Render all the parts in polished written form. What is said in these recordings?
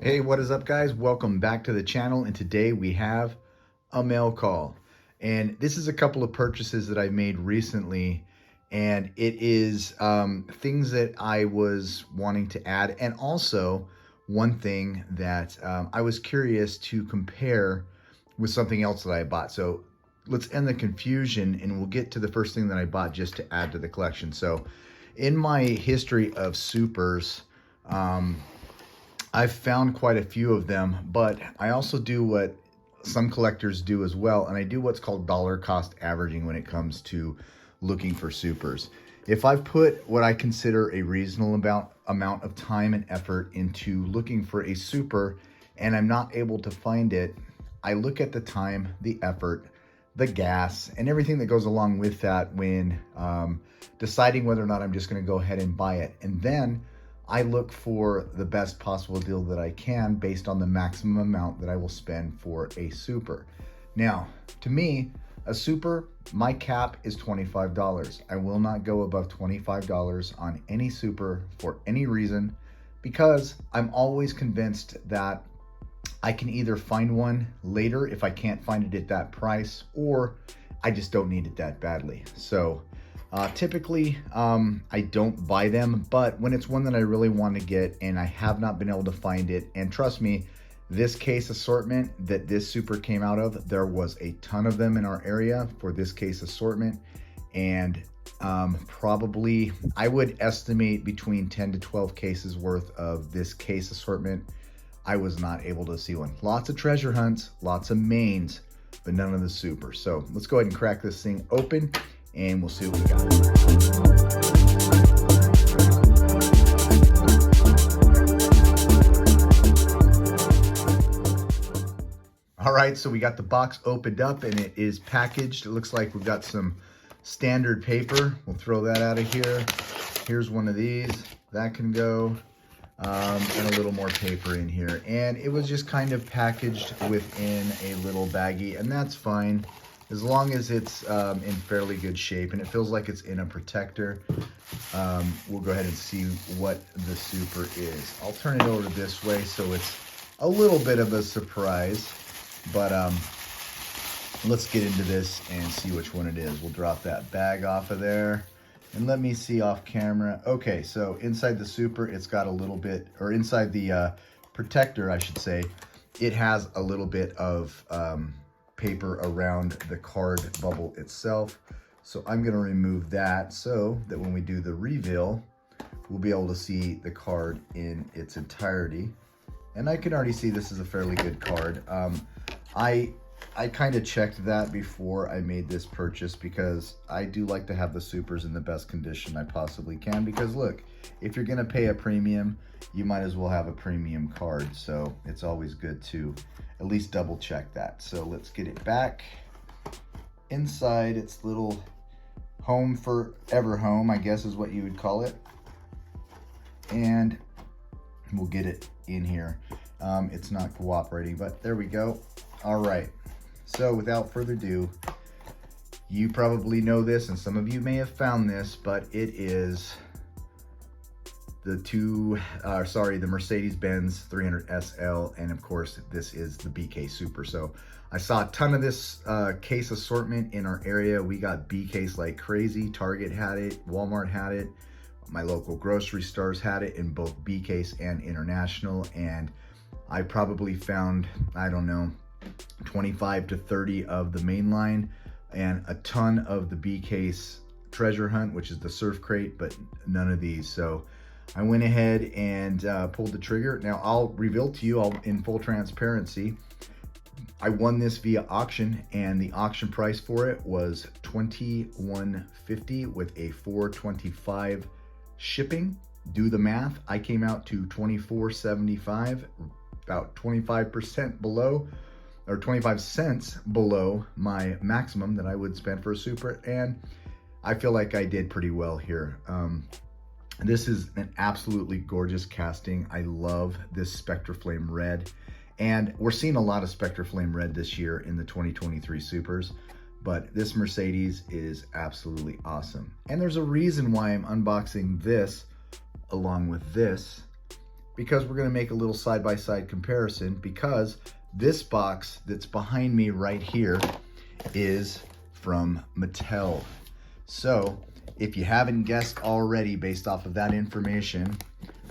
Hey, what is up, guys? Welcome back to the channel, and today we have a mail call. And this is a couple of purchases that I made recently, and it is things that I was wanting to add, and also one thing that I was curious to compare with something else that I bought. So let's end the confusion, and we'll get to the first thing that I bought just to add to the collection. So in my history of supers, I've found quite a few of them, but I also do what some collectors do as well, and I do what's called dollar cost averaging when it comes to looking for supers. If I've put what I consider a reasonable amount of time and effort into looking for a super and I'm not able to find it, I look at the time, the effort, the gas, and everything that goes along with that when deciding whether or not I'm just going to go ahead and buy it. And then I look for the best possible deal that I can based on the maximum amount that I will spend for a super. Now, to me, a super, my cap is $25. I will not go above $25 on any super for any reason, because I'm always convinced that I can either find one later if I can't find it at that price, or I just don't need it that badly. So typically, I don't buy them, but when it's one that I really want to get and I have not been able to find it, and trust me, this case assortment that this super came out of, there was a ton of them in our area for this case assortment, and probably I would estimate between 10 to 12 cases worth of this case assortment. I was not able to see one. Lots of treasure hunts, lots of mains, but none of the super. So let's go ahead and crack this thing open and we'll see what we got. All right, so we got the box opened up and it is packaged. It looks like we've got some standard paper. We'll throw that out of here. Here's one of these. That can go. And a little more paper in here. And it was just kind of packaged within a little baggie, and that's fine as long as it's in fairly good shape and it feels like it's in a protector. We'll go ahead and see what the super is. I'll turn it over this way so it's a little bit of a surprise, but let's get into this and see which one it is. We'll drop that bag off of there. And let me see off camera. Okay, so inside the super, it's got a little bit, or inside the protector, I should say, it has a little bit of paper around the card bubble itself. So I'm gonna remove that so that when we do the reveal, we'll be able to see the card in its entirety. And I can already see this is a fairly good card. I kind of checked that before I made this purchase because I do like to have the supers in the best condition I possibly can, because look, if you're gonna pay a premium, you might as well have a premium card. So it's always good to at least double check that. So let's get it back inside its little home forever home, I guess is what you would call it. And we'll get it in here. It's not cooperating, but there we go. All right. So without further ado, you probably know this, and some of you may have found this, but it is the Mercedes-Benz 300 SL, and of course, this is the BK Super. So I saw a ton of this case assortment in our area. We got BKs like crazy. Target had it, Walmart had it, my local grocery stores had it in both B case and international, and I probably found, I don't know, 25 to 30 of the main line and a ton of the B case treasure hunt, which is the surf crate, but none of these. So I went ahead and pulled the trigger. Now I'll reveal to you, in full transparency, I won this via auction, and the auction price for it was $21.50 with a $4.25 shipping. Do the math. I came out to $24.75, about 25% below, or 25 cents below my maximum that I would spend for a super, and I feel like I did pretty well here. This is an absolutely gorgeous casting. I love this Spectraflame Red, and we're seeing a lot of Spectraflame Red this year in the 2023 supers, but this Mercedes is absolutely awesome. And there's a reason why I'm unboxing this along with this, because we're going to make a little side-by-side comparison, because this box that's behind me right here is from Mattel. So if you haven't guessed already based off of that information,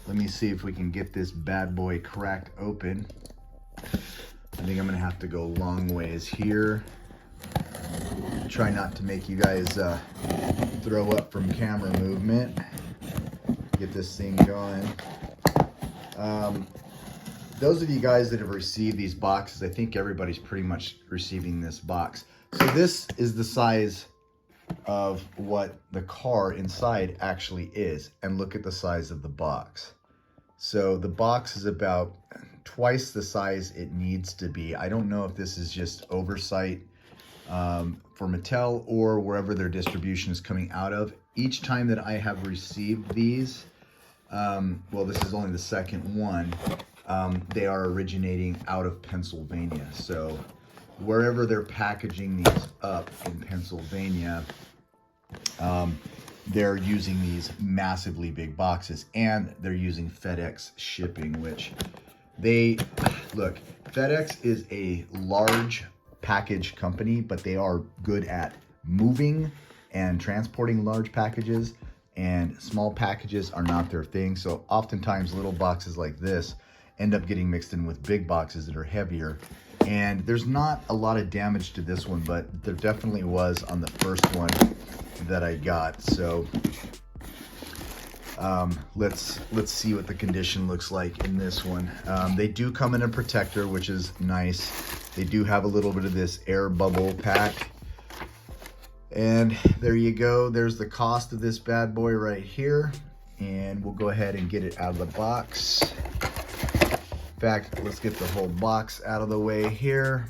let me see if we can get this bad boy cracked open. I think I'm gonna have to go a long ways here. Try not to make you guys throw up from camera movement. Get this thing going. Those of you guys that have received these boxes, I think everybody's pretty much receiving this box. So this is the size of what the car inside actually is, and look at the size of the box. So the box is about twice the size it needs to be. I don't know if this is just oversight for Mattel or wherever their distribution is coming out of. Each time that I have received these, well, this is only the second one, they are originating out of Pennsylvania. So wherever they're packaging these up in Pennsylvania, they're using these massively big boxes, and they're using FedEx shipping, which look, FedEx is a large package company, but they are good at moving and transporting large packages, and small packages are not their thing. So oftentimes little boxes like this end up getting mixed in with big boxes that are heavier. And there's not a lot of damage to this one, but there definitely was on the first one that I got. So let's see what the condition looks like in this one. They do come in a protector, which is nice. They do have a little bit of this air bubble pack. And there you go. There's the cost of this bad boy right here. And we'll go ahead and get it out of the box. In fact, let's get the whole box out of the way here.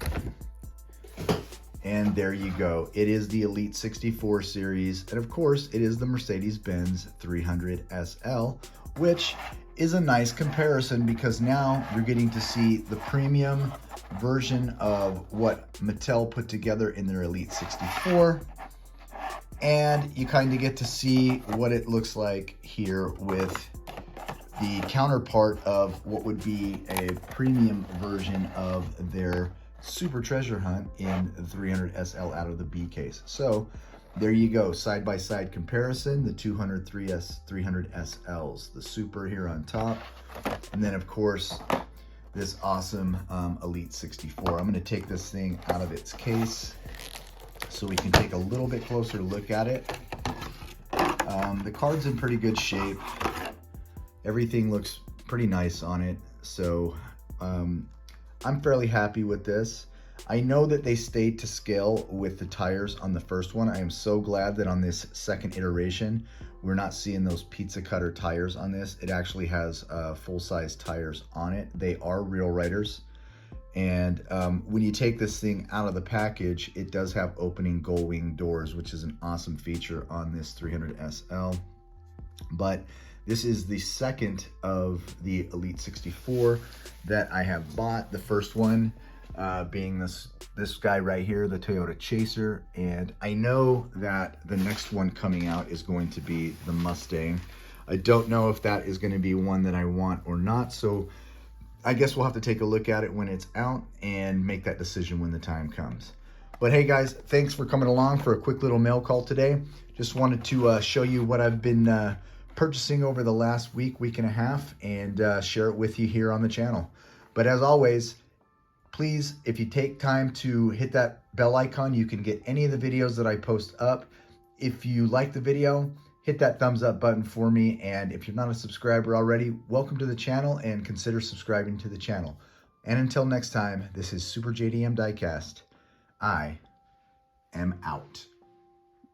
And there you go. It is the Elite 64 series. And of course, it is the Mercedes-Benz 300 SL, which is a nice comparison because now you're getting to see the premium version of what Mattel put together in their Elite 64. And you kind of get to see what it looks like here with the counterpart of what would be a premium version of their Super Treasure Hunt in the 300 SL out of the B case. So there you go, side-by-side comparison, the 203S 300 SLs, the Super here on top, and then of course this awesome Elite 64. I'm going to take this thing out of its case so we can take a little bit closer look at it. The card's in pretty good shape. Everything looks pretty nice on it, so I'm fairly happy with this. I know that they stayed to scale with the tires on the first one. I am so glad that on this second iteration, we're not seeing those pizza cutter tires on this. It actually has full-size tires on it. They are Real Riders. And when you take this thing out of the package, it does have opening gull wing doors, which is an awesome feature on this 300 SL. But this is the second of the Elite 64 that I have bought. The first one being this guy right here, the Toyota Chaser. And I know that the next one coming out is going to be the Mustang. I don't know if that is going to be one that I want or not. So I guess we'll have to take a look at it when it's out and make that decision when the time comes. But hey guys, thanks for coming along for a quick little mail call today. Just wanted to show you what I've been purchasing over the last week and a half, and share it with you here on the channel. But as always, please, if you take time to hit that bell icon, you can get any of the videos that I post up. If you like the video, hit that thumbs up button for me. And if you're not a subscriber already, welcome to the channel and consider subscribing to the channel. And until next time, this is Super JDM Diecast. I am out.